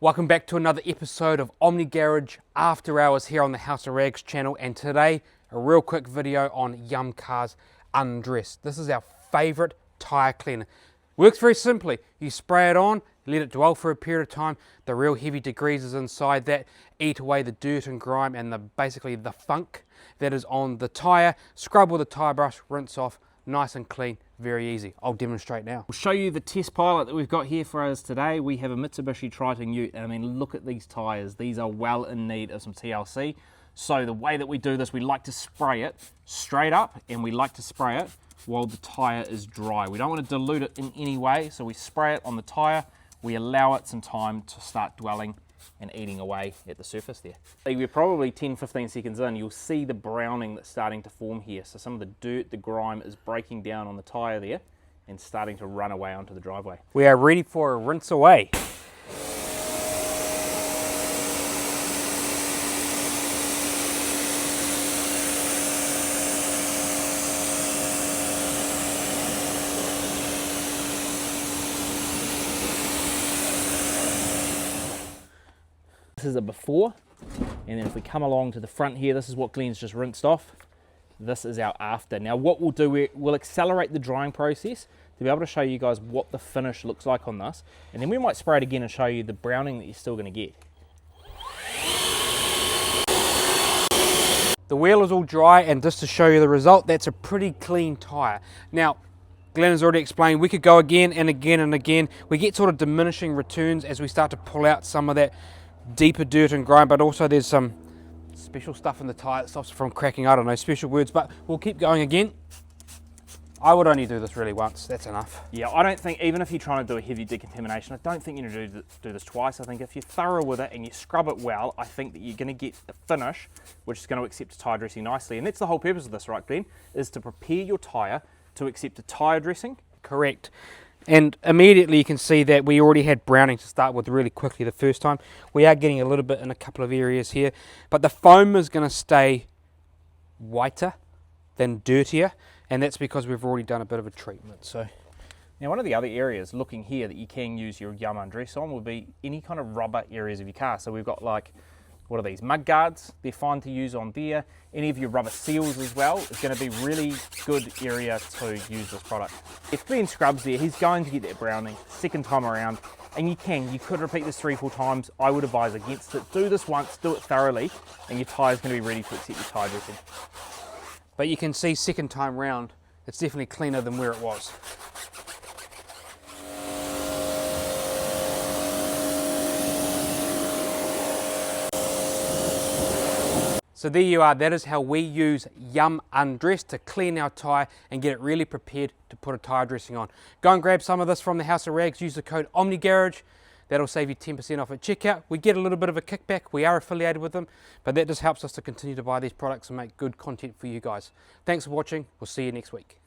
Welcome back to another episode of Omni Garage After Hours here on the House of Rags channel, and today a real quick video on Yum Cars Undressed. This is our favourite tyre cleaner. Works very simply. You spray it on, let it dwell for a period of time. The real heavy degreasers inside that eat away the dirt and grime and basically the funk that is on the tyre. Scrub with a tyre brush, rinse off, nice and clean, very easy. I'll demonstrate now. We'll show you the test pilot that we've got here for us today. We have a Mitsubishi Triton Ute, and I mean, look at these tyres. These are well in need of some TLC. So the way that we do this, we like to spray it straight up, and we like to spray it while the tyre is dry. We don't want to dilute it in any way, so we spray it on the tyre. We allow it some time to start dwelling and eating away at the surface there. We're probably 10-15 seconds in, you'll see the browning that's starting to form here. So some of the dirt, the grime is breaking down on the tyre there and starting to run away onto the driveway. We are ready for a rinse away. This is a before, and then if we come along to the front here, this is what Glenn's just rinsed off. This is our after. Now what we'll do, we'll accelerate the drying process to be able to show you guys what the finish looks like on this, and then we might spray it again and show you the browning that you're still going to get. The wheel is all dry, and just to show you the result, that's a pretty clean tyre. Now, Glenn has already explained we could go again and again and again. We get sort of diminishing returns as we start to pull out some of that deeper dirt and grime, but also there's some special stuff in the tyre that stops it from cracking. I don't know, special words, but we'll keep going again. I would only do this really once, that's enough. Yeah, I don't think, even if you're trying to do a heavy decontamination, I don't think you need to do this twice. I think if you're thorough with it and you scrub it well, I think that you're going to get a finish which is going to accept a tyre dressing nicely. And that's the whole purpose of this, right, Glenn? Is to prepare your tyre to accept a tyre dressing. Correct. And immediately you can see that we already had browning to start with really quickly the first time. We are getting a little bit in a couple of areas here, but the foam is going to stay whiter than dirtier, and that's because we've already done a bit of a treatment. So now one of the other areas looking here that you can use your Yum Undress on would be any kind of rubber areas of your car. So we've got like, what are these, mud guards? They're fine to use on there. Any of your rubber seals as well is going to be really good area to use this product. If Glenn scrubs there, he's going to get that browning second time around, and you could repeat this 3-4 times. I would advise against it. Do this once, do it thoroughly, and your tyre's going to be ready to accept your tyre dressing. But you can see second time round, it's definitely cleaner than where it was. So there you are, that is how we use Yum Undressed to clean our tyre and get it really prepared to put a tyre dressing on. Go and grab some of this from the House of Rags, use the code OMNIGARAGE, that'll save you 10% off at checkout. We get a little bit of a kickback, we are affiliated with them, but that just helps us to continue to buy these products and make good content for you guys. Thanks for watching, we'll see you next week.